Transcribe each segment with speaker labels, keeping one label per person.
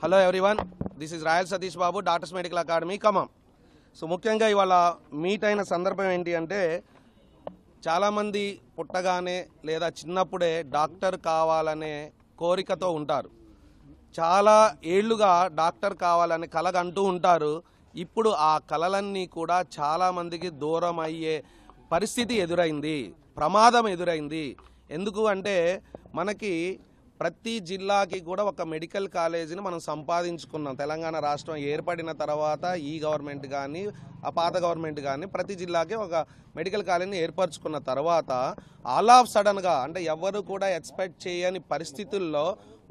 Speaker 1: Hello everyone, this is royal Satish Babu, doctors medical academy Khammam. So ముఖ్యంగా ఇవాళ meet అయిన సందర్భం ఏంటి అంటే, చాలామంది పుట్టగానే లేదా చిన్నప్పుడే డాక్టర్ కావాలనే కోరికతో ఉంటారు. చాలా ఏళ్లుగా డాక్టర్ కావాలని కలగంటూ ఉంటారు. ఇప్పుడు ఆ కలలన్నీ కూడా చాలామందికి దూరం అయ్యే పరిస్థితి ఎదురైంది, ప్రమాదం ఎదురైంది. ఎందుకు అంటే మనకి ప్రతి జిల్లాకి కూడా ఒక మెడికల్ కాలేజీని మనం సంపాదించుకున్నాం. తెలంగాణ రాష్ట్రం ఏర్పడిన తర్వాత ఈ గవర్నమెంట్ కానీ ఆ పాత గవర్నమెంట్ కానీ ప్రతి జిల్లాకి ఒక మెడికల్ కాలేజీని ఏర్పరచుకున్న తర్వాత ఆల్ ఆఫ్ సడన్గా, అంటే ఎవరు కూడా ఎక్స్పెక్ట్ చేయని పరిస్థితుల్లో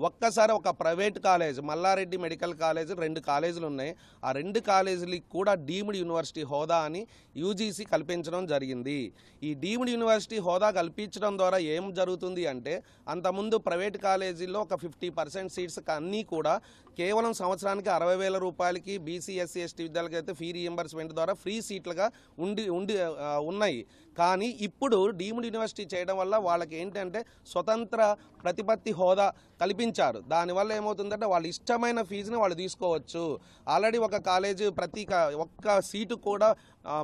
Speaker 1: ఒక్కసారి ఒక private college, Mallareddy medical college, 2 కాలేజీలు ఉన్నాయి. ఆ 2 కాలేజీలకి కూడా డీమ్డ్ యూనివర్సిటీ హోదా అని యూజీసీ కల్పించడం జరిగింది. ఈ డీమ్డ్ యూనివర్సిటీ హోదా కల్పించడం ద్వారా ఏం జరుగుతుంది అంటే, అంతకుముందు ప్రైవేట్ కాలేజీల్లో ఒక 50% సీట్స్ అన్నీ కూడా కేవలం సంవత్సరానికి 60,000 రూపాయలకి బీసీ ఎస్సీ ఎస్టీ విద్యార్థులకు అయితే ఫీ రీఎంబర్స్మెంట్ ద్వారా ఫ్రీ సీట్లుగా ఉన్నాయి. కానీ ఇప్పుడు డీమ్డ్ యూనివర్సిటీ చేయడం వల్ల వాళ్ళకి ఏంటంటే స్వతంత్ర ప్రతిపత్తి హోదా కల్పించారు. దానివల్ల ఏమవుతుందంటే వాళ్ళ ఇష్టమైన ఫీజుని వాళ్ళు తీసుకోవచ్చు. ఆల్రెడీ ఒక కాలేజీ ఒక్క సీటు కూడా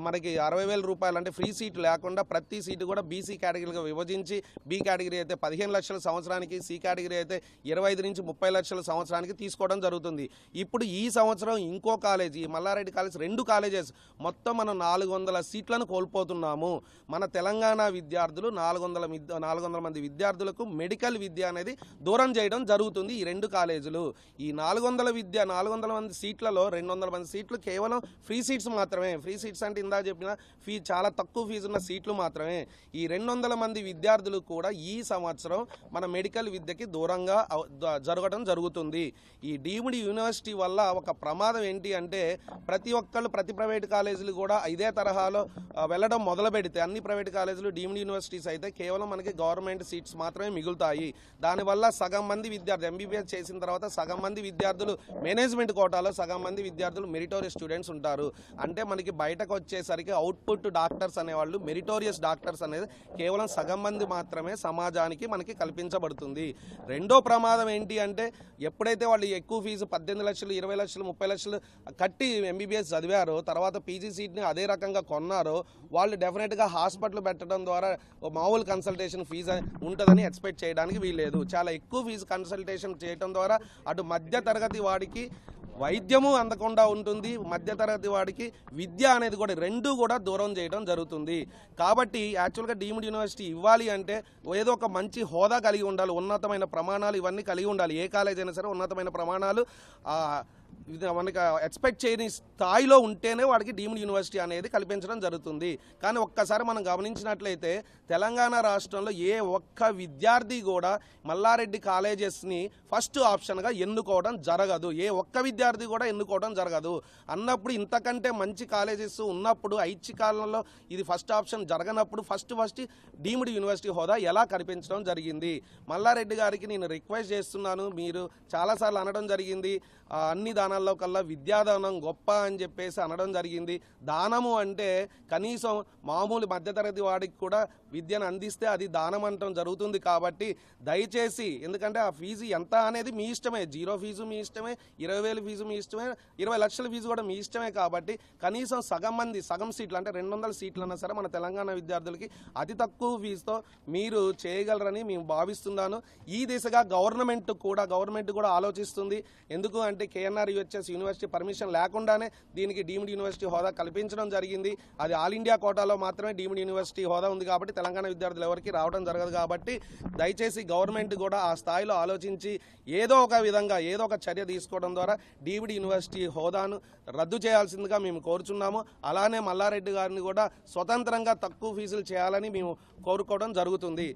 Speaker 1: మనకి 60,000 రూపాయలు, అంటే ఫ్రీ సీటు లేకుండా ప్రతి సీటు కూడా బీసీ కేటగిరీగా విభజించి, బి కేటగిరీ అయితే 15 లక్షల సంవత్సరానికి, సి కేటగిరీ అయితే 25 నుంచి 30 లక్షల సంవత్సరానికి తీసుకోవడం జరుగుతుంది. ఇప్పుడు ఈ సంవత్సరం ఇంకో కాలేజీ, మల్లారెడ్డి కాలేజ్, 2 కాలేజెస్ మొత్తం మనం 400 సీట్లను కోల్పోతున్నాము. మన తెలంగాణ విద్యార్థులు 400 మంది విద్యార్థులకు మెడికల్ విద్య అనేది దూరం చేయడం జరుగుతుంది. ఈ 2 కాలేజీలు, ఈ 400 మంది సీట్లలో 200 మంది సీట్లు కేవలం ఫ్రీ సీట్స్ మాత్రమే. ఫ్రీ సీట్స్ అంటే ఇందా చెప్పిన చాలా తక్కువ ఫీజు ఉన్న సీట్లు మాత్రమే. ఈ 200 మంది విద్యార్థులు కూడా ఈ సంవత్సరం మన మెడికల్ విద్యకి దూరంగా జరగడం జరుగుతుంది. ఈ డీమ్డ్ యూనివర్సిటీ వల్ల ఒక ప్రమాదం ఏంటి అంటే, ప్రతి ఒక్కళ్ళు ప్రతి ప్రైవేట్ కాలేజీలు కూడా ఇదే తరహాలో వెళ్ళడం మొదలు పెడితే, అన్ని ప్రైవేట్ కాలేజీలు డీమ్డ్ యూనివర్సిటీస్ అయితే కేవలం మనకి గవర్నమెంట్ సీట్స్ మాత్రమే మిగులుతాయి. దానివల్ల సగం మంది విద్యార్థులు ఎంబీబీఎస్ చేసిన తర్వాత సగం మంది విద్యార్థులు మేనేజ్మెంట్ కోటాలో, సగం మంది విద్యార్థులు మెరిటోరియస్ స్టూడెంట్స్ ఉంటారు. అంటే మనకి బయటకు వచ్చేసరికి అవుట్పుట్ డాక్టర్స్ అనేవాళ్ళు, మెరిటోరియస్ డాక్టర్స్ అనేది కేవలం సగం మంది మాత్రమే సమాజానికి మనకి కల్పించబడుతుంది. రెండో ప్రమాదం ఏంటి అంటే, ఎప్పుడైతే వాళ్ళు ఎక్కువ ఫీజు 18 లక్షలు, 20 లక్షలు, 30 లక్షలు కట్టి ఎంబీబీఎస్ చదివారో, తర్వాత పీజీ సీట్ని అదే రకంగా కొన్నారో, వాళ్ళు డెఫినెట్గా హాస్పిటల్ పెట్టడం ద్వారా మామూలు కన్సల్టేషన్ ఫీజు ఉంటుందని ఎక్స్పెక్ట్ చేయడానికి వీల్లేదు. చాలా ఎక్కువ ఫీజు కన్సల్టేషన్ చేయడం ద్వారా అటు మధ్య తరగతి వాడికి వైద్యము అందకుండా ఉంటుంది, మధ్యతరగతి వాడికి విద్య అనేది కూడా, 2 కూడా దూరం చేయడం జరుగుతుంది. కాబట్టి యాక్చువల్గా డీమ్డ్ యూనివర్సిటీ ఇవ్వాలి అంటే ఏదో ఒక మంచి హోదా కలిగి ఉండాలి, ఉన్నతమైన ప్రమాణాలు ఇవన్నీ కలిగి ఉండాలి. ఏ కాలేజ్ అయినా సరే ఉన్నతమైన ప్రమాణాలు మనకి ఎక్స్పెక్ట్ చేయని స్థాయిలో ఉంటేనే వాడికి డీమ్డ్ యూనివర్సిటీ అనేది కల్పించడం జరుగుతుంది. కానీ ఒక్కసారి మనం గమనించినట్లయితే తెలంగాణ రాష్ట్రంలో ఏ ఒక్క విద్యార్థి కూడా మల్లారెడ్డి కాలేజెస్ని ఫస్ట్ ఆప్షన్గా ఎన్నుకోవడం జరగదు. ఏ ఒక్క విద్యార్థి కూడా ఎన్నుకోవడం జరగదు. అన్నప్పుడు ఇంతకంటే మంచి కాలేజెస్ ఉన్నప్పుడు ఐచ్ఛికాలంలో ఇది ఫస్ట్ ఆప్షన్ జరగనప్పుడు ఫస్ట్ డీమ్డ్ యూనివర్సిటీ హోదా ఎలా కల్పించడం జరిగింది? మల్లారెడ్డి గారికి నేను రిక్వెస్ట్ చేస్తున్నాను. మీరు చాలాసార్లు అనడం జరిగింది, అన్ని దానాల్లో కల్లా విద్యాదానం గొప్ప అని చెప్పేసి అనడం జరిగింది. దానము అంటే కనీసం మామూలు మధ్యతరగతి వాడికి కూడా విద్యను అందిస్తే అది దానం అంటం జరుగుతుంది. కాబట్టి దయచేసి, ఎందుకంటే ఆ ఫీజు ఎంత అనేది మీ ఇష్టమే, 0 ఫీజు మీ ఇష్టమే, 20,000 ఫీజు మీ ఇష్టమే, 20 లక్షల ఫీజు కూడా మీ ఇష్టమే. కాబట్టి కనీసం సగం సీట్లు, అంటే 200 సీట్లు అన్నా సరే మన తెలంగాణ విద్యార్థులకి అతి తక్కువ ఫీజుతో మీరు చేయగలరని మేము భావిస్తున్నాను. ఈ దిశగా గవర్నమెంట్ కూడా ఆలోచిస్తుంది. ఎందుకు అంటే కేఎన్ఆర్ యూహెచ్ఎస్ యూనివర్సిటీ పర్మిషన్ లేకుండానే దీనికి డీమ్డ్ యూనివర్సిటీ హోదా కల్పించడం జరిగింది. అది ఆల్ ఇండియా కోటాలో మాత్రమే డీమ్డ్ యూనివర్సిటీ హోదా ఉంది. కాబట్టి తెలంగాణ విద్యార్థులు ఎవరికి రావడం జరగదు. కాబట్టి దయచేసి గవర్నమెంట్ కూడా ఆ స్థాయిలో ఆలోచించి ఏదో ఒక విధంగా ఏదో ఒక చర్య తీసుకోవడం ద్వారా డీమ్డ్ యూనివర్సిటీ హోదాను రద్దు చేయాల్సిందిగా మేము కోరుచున్నాము. అలానే మల్లారెడ్డి గారిని కూడా స్వతంత్రంగా తక్కువ ఫీజులు చేయాలని మేము కోరుకోవడం జరుగుతుంది.